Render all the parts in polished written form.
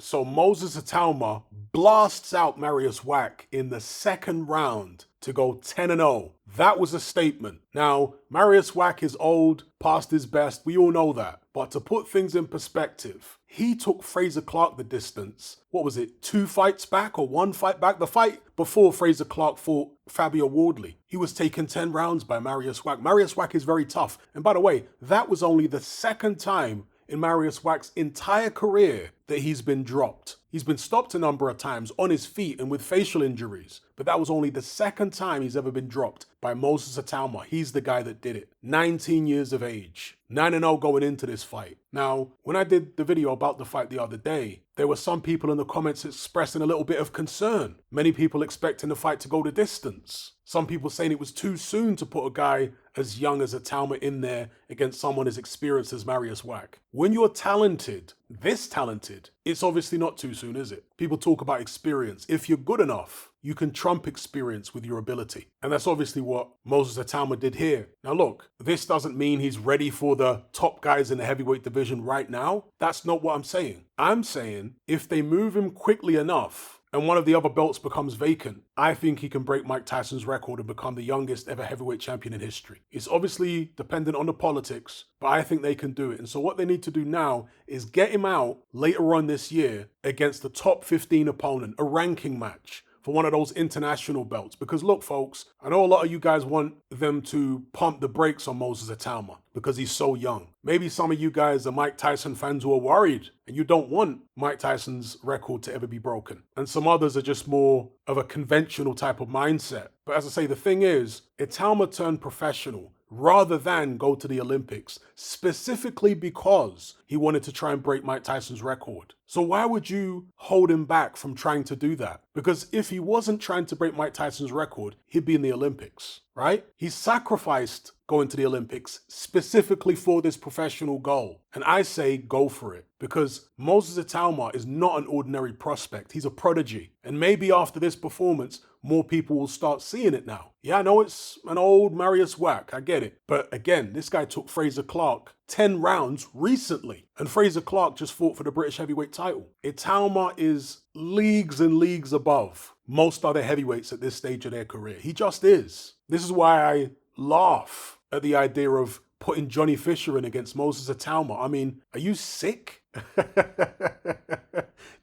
So Moses Itauma blasts out Mariusz Wach in the second round to go 10-0. That was a statement. Now, Mariusz Wach is old, past his best, we all know that. But to put things in perspective, he took Frazer Clarke the distance. What was it, 2 fights back or 1 fight back? The fight before Frazer Clarke fought Fabio Wardley. He was taken 10 rounds by Mariusz Wach. Mariusz Wach is very tough. And by the way, that was only the second time in Mariusz Wach's entire career that he's been dropped. He's been stopped a number of times on his feet and with facial injuries, but that was only the second time he's ever been dropped by Moses Itauma. He's the guy that did it. 19 years of age, 9-0 going into this fight. Now, when I did the video about the fight the other day, there were some people in the comments expressing a little bit of concern. Many people expecting the fight to go the distance. Some people saying it was too soon to put a guy as young as Itauma in there against someone as experienced as Mariusz Wach. When you're talented, this talented, it's obviously not too soon, is it? People talk about experience. If you're good enough, you can trump experience with your ability. And that's obviously what Moses Itauma did here. Now look, this doesn't mean he's ready for the top guys in the heavyweight division right now. That's not what I'm saying. I'm saying if they move him quickly enough, and one of the other belts becomes vacant, I think he can break Mike Tyson's record and become the youngest ever heavyweight champion in history. It's obviously dependent on the politics, but I think they can do it. And so what they need to do now is get him out later on this year against the top 15 opponent, a ranking match for one of those international belts. Because look, folks, I know a lot of you guys want them to pump the brakes on Moses Itauma because he's so young. Maybe some of you guys are Mike Tyson fans who are worried and you don't want Mike Tyson's record to ever be broken. And some others are just more of a conventional type of mindset. But as I say, the thing is, Itauma turned professional rather than go to the Olympics, specifically because he wanted to try and break Mike Tyson's record. So why would you hold him back from trying to do that? Because if he wasn't trying to break Mike Tyson's record, he'd be in the Olympics, right? He sacrificed going to the Olympics specifically for this professional goal. And I say go for it, because Moses Itauma is not an ordinary prospect. He's a prodigy. And maybe after this performance, more people will start seeing it now. Yeah, I know it's an old Mariusz Wach, I get it. But again, this guy took Frazer Clarke 10 rounds recently. And Frazer Clarke just fought for the British heavyweight title. Itauma is leagues and leagues above most other heavyweights at this stage of their career. He just is. This is why I laugh at the idea of putting Johnny Fisher in against Moses Itauma. I mean, are you sick?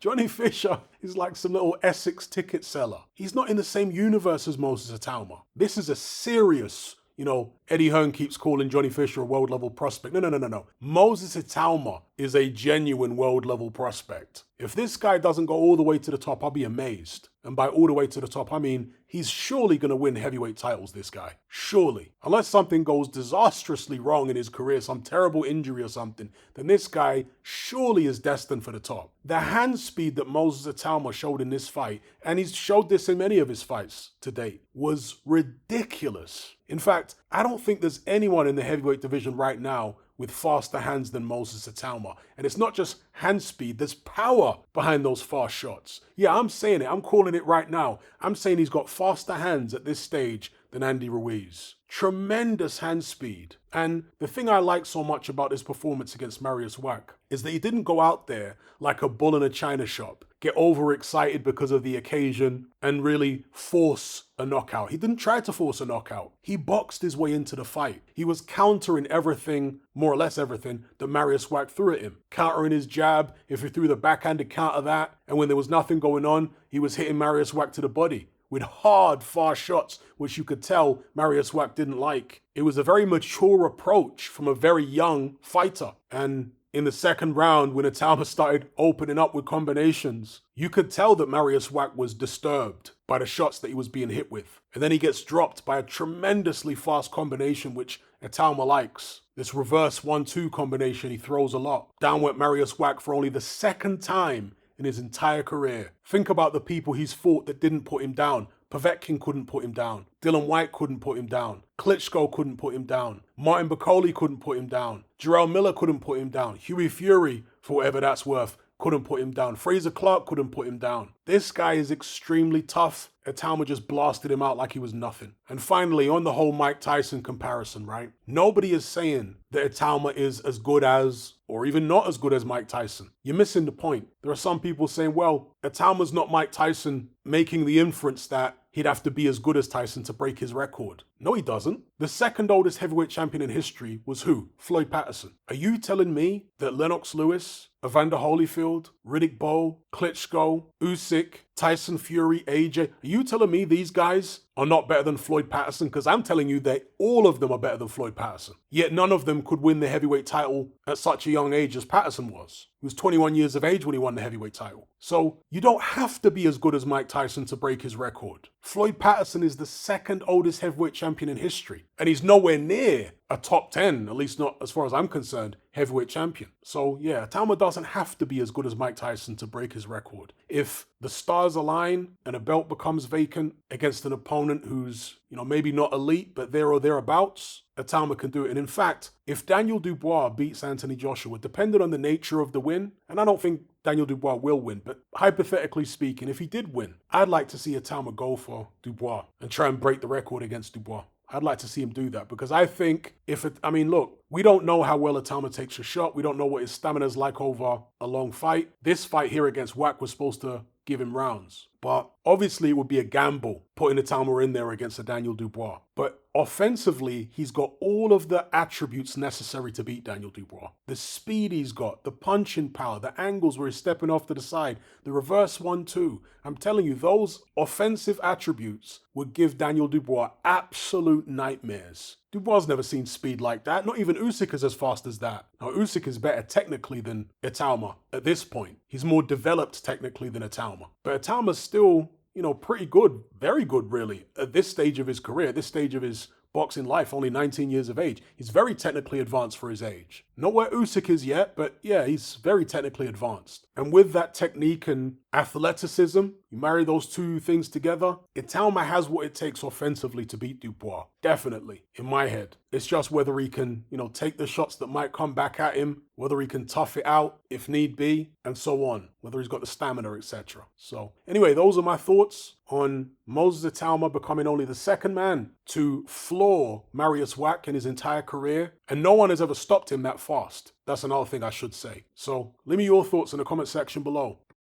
Johnny Fisher is like some little Essex ticket seller. He's not in the same universe as Moses Itauma. This is a serious, Eddie Hearn keeps calling Johnny Fisher a world level prospect. No. Moses Itauma is a genuine world level prospect. If this guy doesn't go all the way to the top, I'll be amazed. And by all the way to the top, I mean, he's surely going to win heavyweight titles, this guy. Surely. Unless something goes disastrously wrong in his career, some terrible injury or something, then this guy surely is destined for the top. The hand speed that Moses Itauma showed in this fight, and he's showed this in many of his fights to date, was ridiculous. In fact, I don't think there's anyone in the heavyweight division right now with faster hands than Moses Itauma. And it's not just hand speed, there's power behind those fast shots. Yeah, I'm saying it, I'm calling it right now. I'm saying he's got faster hands at this stage than Andy Ruiz. Tremendous hand speed. And the thing I like so much about this performance against Mariusz Wach is that he didn't go out there like a bull in a china shop, get overexcited because of the occasion and really force a knockout. He didn't try to force a knockout. He boxed his way into the fight. He was countering everything, more or less everything, that Mariusz Wach threw at him. Countering his jab, if he threw the backhanded counter that, and when there was nothing going on, he was hitting Mariusz Wach to the body with hard, fast shots, which you could tell Mariusz Wach didn't like. It was a very mature approach from a very young fighter. And in the second round, when Itauma started opening up with combinations, you could tell that Mariusz Wach was disturbed by the shots that he was being hit with. And then he gets dropped by a tremendously fast combination, which Itauma likes. This reverse 1-2 combination he throws a lot. Down went Mariusz Wach for only the second time in his entire career. Think about the people he's fought that didn't put him down. Povetkin couldn't put him down. Dillian Whyte couldn't put him down. Klitschko couldn't put him down. Martin Bakole couldn't put him down. Jarrell Miller couldn't put him down. Hughie Fury, for whatever that's worth, couldn't put him down. Frazer Clarke couldn't put him down. This guy is extremely tough. Itauma just blasted him out like he was nothing. And finally, on the whole Mike Tyson comparison, right? Nobody is saying that Itauma is as good as, or even not as good as Mike Tyson. you're missing the point. There are some people saying, well, Itauma's not Mike Tyson, making the inference that he'd have to be as good as Tyson to break his record. No, he doesn't. The second oldest heavyweight champion in history was who? Floyd Patterson. Are you telling me that Lennox Lewis, Evander Holyfield, Riddick Bowe, Klitschko, Usyk, Tyson Fury, AJ, are you telling me these guys are not better than Floyd Patterson? Because I'm telling you that all of them are better than Floyd Patterson. Yet none of them could win the heavyweight title at such a young age as Patterson was. He was 21 years of age when he won the heavyweight title. So you don't have to be as good as Mike Tyson to break his record. Floyd Patterson is the second oldest heavyweight champion in history. And he's nowhere near a top 10, at least not as far as I'm concerned, heavyweight champion. So yeah, Itauma doesn't have to be as good as Mike Tyson to break his record. If the stars align and a belt becomes vacant against an opponent who's, maybe not elite, but there or thereabouts, Itauma can do it. And in fact, if Daniel Dubois beats Anthony Joshua, depending on the nature of the win, and I don't think Daniel Dubois will win, but hypothetically speaking, if he did win, I'd like to see Itauma go for Dubois and try and break the record against Dubois. I'd like to see him do that because I think look, we don't know how well Itauma takes a shot. We don't know what his stamina's like over a long fight. This fight here against Wach was supposed to give him rounds. But obviously it would be a gamble putting Itauma in there against a Daniel Dubois. But offensively, he's got all of the attributes necessary to beat Daniel Dubois. The speed he's got, the punching power, the angles where he's stepping off to the side, the reverse 1-2. I'm telling you, those offensive attributes would give Daniel Dubois absolute nightmares. Dubois never seen speed like that. Not even Usyk is as fast as that. Now, Usyk is better technically than Itauma at this point. He's more developed technically than Itauma. But Itauma's still, pretty good, very good really, at this stage of his career, at this stage of his boxing life, only 19 years of age. He's very technically advanced for his age. Not where Usyk is yet, but yeah, he's very technically advanced. And with that technique and athleticism, you marry those two things together, Itauma has what it takes offensively to beat Dubois. Definitely, in my head. It's just whether he can, take the shots that might come back at him, whether he can tough it out if need be, and so on. Whether he's got the stamina, etc. So anyway, those are my thoughts on Moses Itauma becoming only the second man to floor Mariusz Wach in his entire career. And no one has ever stopped him that fast. That's another thing I should say. So leave me your thoughts in the comment section below.